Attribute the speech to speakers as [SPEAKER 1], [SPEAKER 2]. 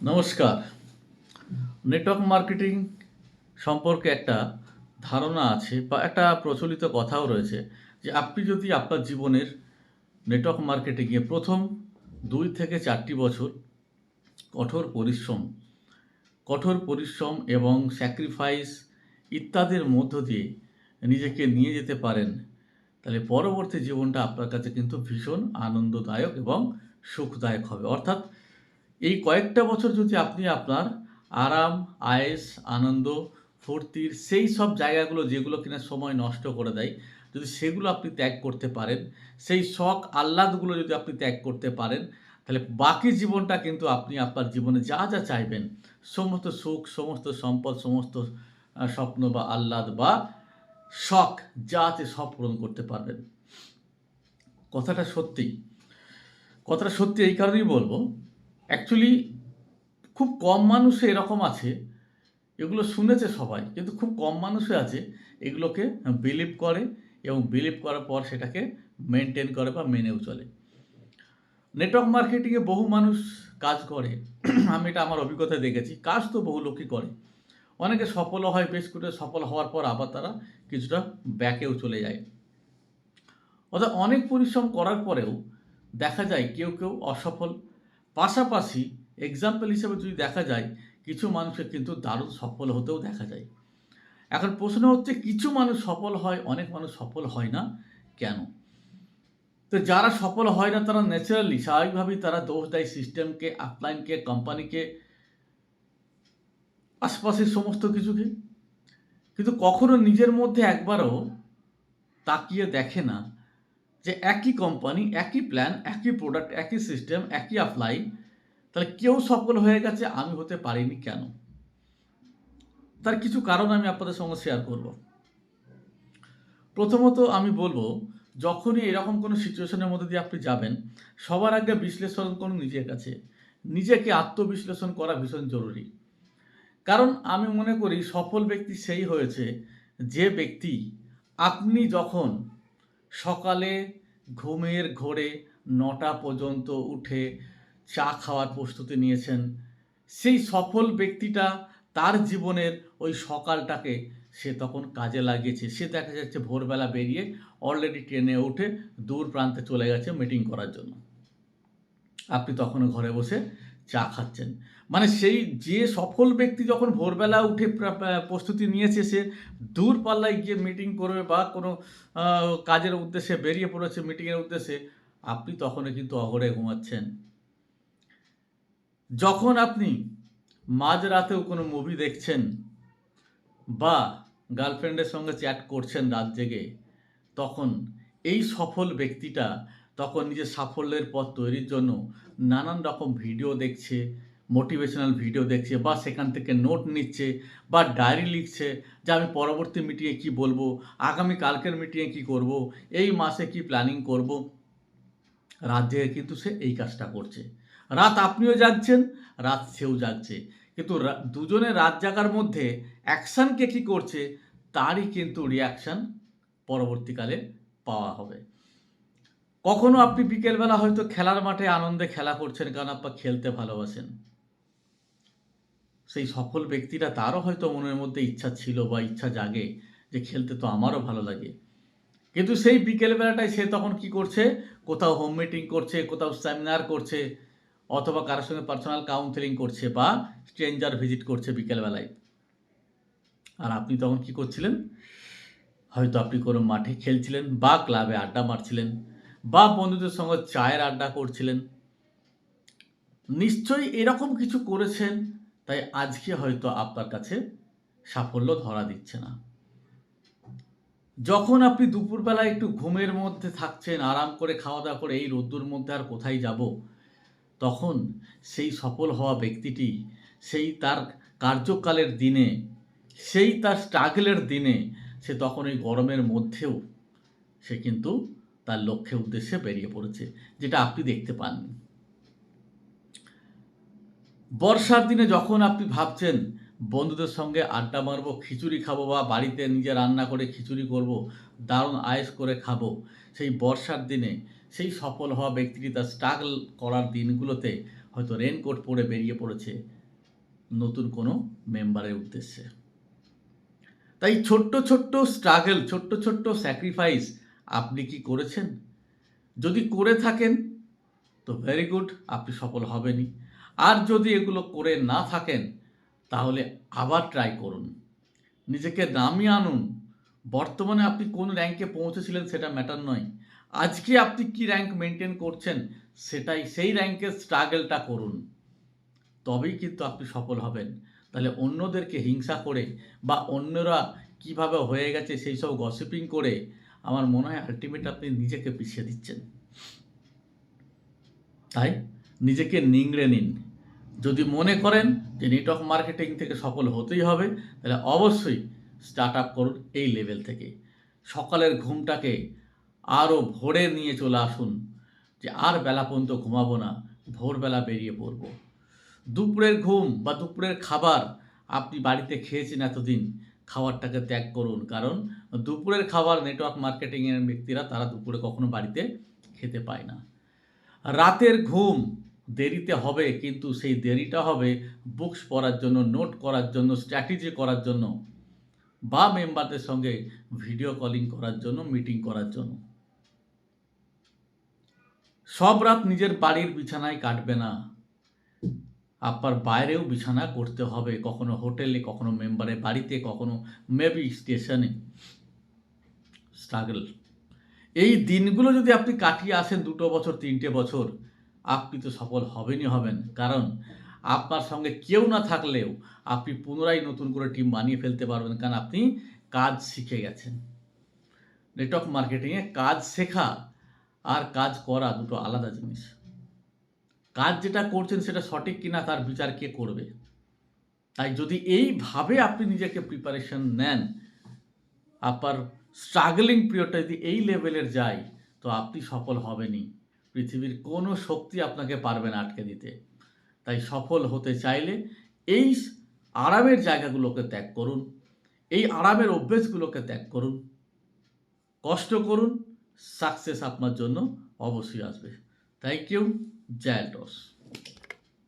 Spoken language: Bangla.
[SPEAKER 1] নমস্কার। নেটওয়ার্ক মার্কেটিং সম্পর্কে একটা ধারণা আছে বা একটা প্রচলিত কথাও রয়েছে যে আপনি যদি আপনার জীবনের নেটওয়ার্ক মার্কেটিংয়ে প্রথম ২ থেকে ৪টি বছর কঠোর পরিশ্রম কঠোর পরিশ্রম এবং স্যাক্রিফাইস ইত্যাদির মধ্য দিয়ে নিজেকে নিয়ে যেতে পারেন, তাহলে পরবর্তী জীবনটা আপনার কাছে কিন্তু ভীষণ আনন্দদায়ক এবং সুখদায়ক হবে। অর্থাৎ এই কয়েকটা বছর যদি আপনি আপনার আরাম, আয়েশ, আনন্দ, ফুর্তির সেই সব জায়গাগুলো যেগুলো কিনা সময় নষ্ট করে দেয়, যদি সেগুলো আপনি ত্যাগ করতে পারেন, সেই শখ আহ্লাদগুলো যদি আপনি ত্যাগ করতে পারেন, তাহলে বাকি জীবনটা কিন্তু আপনি আপনার জীবনে যা, যা চাইবেন, সমস্ত সুখ, সমস্ত সম্পদ, সমস্ত স্বপ্ন বা আহ্লাদ বা শখ যা আছে সব পূরণ করতে পারবেন। কথাটা সত্যি। কথাটা সত্যি এই কারণেই বলব, অ্যাকচুয়ালি খুব কম মানুষে এরকম আছে, এগুলো শুনেছে সবাই, কিন্তু খুব কম মানুষই আছে এগুলোকে বিলিভ করে এবং বিলিভ করার পর সেটাকে মেনটেন করে বা মেনেও চলে। নেটওয়ার্ক মার্কেটিংয়ে বহু মানুষ কাজ করে। আমি এটা আমার অভিজ্ঞতায় দেখেছি। কাজ তো বহু লোকই করে। অনেকে সফলও হয়, বেশ করে সফল হওয়ার পর আবার তারা কিছুটা ব্যাকেও চলে যায়। অর্থাৎ অনেক পরিশ্রম করার পরেও দেখা যায় কেউ কেউ অসফল। পাশাপাশি এক্সাম্পল হিসেবে যদি দেখা যায়, কিছু মানুষের কিন্তু দারুণ সফল হতেও দেখা যায়। এখন প্রশ্ন হচ্ছে, কিছু মানুষ সফল হয়, অনেক মানুষ সফল হয় না কেন? তো যারা সফল হয় না তারা ন্যাচারালি স্বাভাবিকভাবেই তারা দোষ দেয় সিস্টেমকে, আপলাইনকে, কোম্পানিকে, আশপাশের সমস্ত কিছুকে। কিন্তু কখনো নিজের মধ্যে একবারও তাকিয়ে দেখে না যে একই কোম্পানি, একই প্ল্যান, একই প্রোডাক্ট, একই সিস্টেম, একই আপলাইন, তাহলে কেউ সফল হয়ে গেছে, আমি হতে পারিনি কেন? তার কিছু কারণ আমি আপনাদের সঙ্গে শেয়ার করব। প্রথমত আমি বলবো, যখনই এরকম কোনো সিচুয়েশনের মধ্যে দিয়ে আপনি যাবেন, সবার আগে বিশ্লেষণ করুন নিজের কাছে। নিজেকে আত্মবিশ্লেষণ করা ভীষণ জরুরি। কারণ আমি মনে করি সফল ব্যক্তি সেই হয়েছে যে ব্যক্তি, আপনি যখন সকালে ঘুমের ঘোরে ৯টা পর্যন্ত উঠে চা খাওয়ার প্রস্তুতি নিয়েছেন, সেই সফল ব্যক্তিটা তার জীবনের ওই সকালটাকে সে তখন কাজে লাগিয়েছে। সে দেখা যাচ্ছে ভোরবেলা বেরিয়ে অলরেডি ট্রেনে উঠে দূর প্রান্তে চলে গেছে মিটিং করার জন্য। আপনি তখনও ঘরে বসে চা খাচ্ছেন। মানে সেই যে সফল ব্যক্তি যখন ভোরবেলা উঠে প্রস্তুতি নিয়েছে, সে দূরপাল্লায় গিয়ে মিটিং করবে বা কোনো কাজের উদ্দেশ্যে বেরিয়ে পড়েছে মিটিংয়ের উদ্দেশ্যে, আপনি তখনও কিন্তু অঘরে ঘুমাচ্ছেন। যখন আপনি মাঝরাতেও কোনো মুভি দেখছেন বা গার্লফ্রেন্ডের সঙ্গে চ্যাট করছেন রাত জেগে, তখন এই সফল ব্যক্তিটা তখন নিজের সাফল্যের পথ তৈরির জন্য নানান রকম ভিডিও দেখছে, মোটিভেশনাল ভিডিও দেখছে বা সেখান থেকে নোট নিচ্ছে বা ডায়েরি লিখছে যে আমি পরবর্তী মিটিংয়ে কী বলবো, আগামী কালকের মিটিংয়ে কী করব, এই মাসে কী প্ল্যানিং করব। রাত জেগে কিন্তু সে এই কাজটা করছে। রাত আপনিও জাগছেন, রাত সেও জাগছে। কিন্তু দুজনের রাত জাগার মধ্যে অ্যাকশান কে কী করছে, তারই কিন্তু রিঅ্যাকশান পরবর্তীকালে পাওয়া হবে। কখনো আপনি বিকেলবেলা হয়তো খেলার মাঠে আনন্দে খেলা করছেন, কারণ আপনার খেলতে ভালোবাসেন। সেই সফল ব্যক্তিটা, তারও হয়তো মনের মধ্যে ইচ্ছা ছিল বা ইচ্ছা জাগে যে খেলতে তো আমারও ভালো লাগে। কিন্তু সেই বিকেলবেলাটায় সে তখন কি করছে? কোথাও হোম মিটিং করছে, কোথাও সেমিনার করছে, অথবা কারোর সঙ্গে পার্সোনাল কাউন্সেলিং করছে বা স্ট্রেঞ্জার ভিজিট করছে বিকেলবেলায়। আর আপনি তখন কি করছিলেন? হয়তো আপনি কোনো মাঠে খেলছিলেন বা ক্লাবে আড্ডা মারছিলেন বা বন্ধুদের সঙ্গে চায়ের আড্ডা করছিলেন। নিশ্চয়ই এরকম কিছু করেছেন, তাই আজকে হয়তো আপনার কাছে সাফল্য ধরা দিচ্ছে না। যখন আপনি দুপুরবেলায় একটু ঘুমের মধ্যে থাকছেন, আরাম করে খাওয়া-দাওয়া করে এই রোদ্দুর মধ্যে আর কোথায় যাব, তখন সেই সফল হওয়া ব্যক্তিটি সেই তার কার্যকালের দিনে, সেই তার স্ট্রাগলের দিনে সে তখন ওই গরমের মধ্যেও সে কিন্তু তার লক্ষ্যের উদ্দেশ্যে বেরিয়ে পড়েছে, যেটা আপনি দেখতে পাননি। বর্ষার দিনে যখন আপনি ভাবছেন বন্ধুদের সঙ্গে আড্ডা মারবো, খিচুড়ি খাবো বা বাড়িতে নিজে রান্না করে খিচুড়ি করব, দারুণ আয়েশ করে খাবো, সেই বর্ষার দিনে সেই সফল হওয়া ব্যক্তিটি তার স্ট্রাগল করার দিনগুলোতে হয়তো রেনকোট পরে বেরিয়ে পড়েছে নতুন কোনো মেম্বারের উদ্দেশ্যে। তাই ছোট্ট ছোট্ট স্ট্রাগল, ছোট্ট ছোট্ট স্যাক্রিফাইস আপনি কি করেছেন? যদি করে থাকেন তো ভেরি গুড, আপনি সফল হবেনই। আর যদি এগুলো করে না থাকেন তাহলে আবার ট্রাই করুন, নিজেকে নামিয়ে আনুন। বর্তমানে আপনি কোন র্যাঙ্কে পৌঁছেছিলেন সেটা ম্যাটার নয়, আজকে আপনি কি র্যাঙ্ক মেনটেন করছেন সেই র্যাঙ্কের স্ট্রাগলটা করুন, তবেই কিন্তু আপনি সফল হবেন। তাহলে অন্যদেরকে হিংসা করে বা অন্যরা কিভাবে হয়ে গেছে সেই সব গসিপিং করে আমার মনে হয় আলটিমেট আপনি নিজেকে পিছিয়ে দিচ্ছেন। তাই নিজেকে নিংড়ে নিন। যদি মনে করেন যে নেটওয়ার্ক মার্কেটিং থেকে সফল হতেই হবে, তাহলে অবশ্যই স্টার্ট আপ করুন এই লেভেল থেকে। সকালের ঘুমটাকে আরও ভোরে নিয়ে চলে আসুন, যে আর বেলা পর্যন্ত ঘুমাবো না, ভোরবেলা বেরিয়ে পড়ব। দুপুরের ঘুম বা দুপুরের খাবার আপনি বাড়িতে খেয়েছেন এতদিন, খাবারটাকে ত্যাগ করুন। কারণ দুপুরের খাবার নেটওয়ার্ক মার্কেটিংয়ের ব্যক্তিরা তারা দুপুরে কখনো বাড়িতে খেতে পায় না। রাতের ঘুম দেরিতে হবে, কিন্তু সেই দেরিটা হবে বুকস পড়ার জন্য, নোট করার জন্য, স্ট্র্যাটেজি করার জন্য, বা মেম্বারদের সঙ্গে ভিডিও কলিং করার জন্য, মিটিং করার জন্য। সব রাত নিজের বাড়ির বিছানায় কাটবে না, আপনার বাইরেও বিছানা করতে হবে, কখনো হোটেলে, কখনো মেম্বারের বাড়িতে, কখনো মেবি স্টেশনে। স্ট্রাগল, এই দিনগুলো যদি আপনি কাটিয়ে আসেন 2 বছর 3টে বছর, আপনি তো সফল হবেনই হবেন। কারণ আপনার সঙ্গে কেউ না থাকলেও আপনি পুনরায় নতুন করে টিম বানিয়ে ফেলতে পারবেন, কারণ আপনি কাজ শিখে গেছেন। নেটওয়ার্ক মার্কেটিংয়ে কাজ শেখা আর কাজ করা দুটো আলাদা জিনিস। কাজ যেটা করছেন সেটা সঠিক কিনা তার বিচার কে করবে? তাই যদি এইভাবে আপনি নিজেকে প্রিপারেশন নেন, আপনার স্ট্রাগলিং পিরিয়ডটা যদি এই লেভেলের যায়, তো আপনি সফল হবেনই। পৃথিবীর কোনো শক্তি আপনাকে পারবে না আটকে দিতে। তাই সফল হতে চাইলে এই আরামের জায়গাগুলোকে ত্যাগ করুন, এই আরামের অভ্যেসগুলোকে ত্যাগ করুন, কষ্ট করুন, সাকসেস আপনার জন্য অবশ্যই আসবে। Thank you. জয় টস।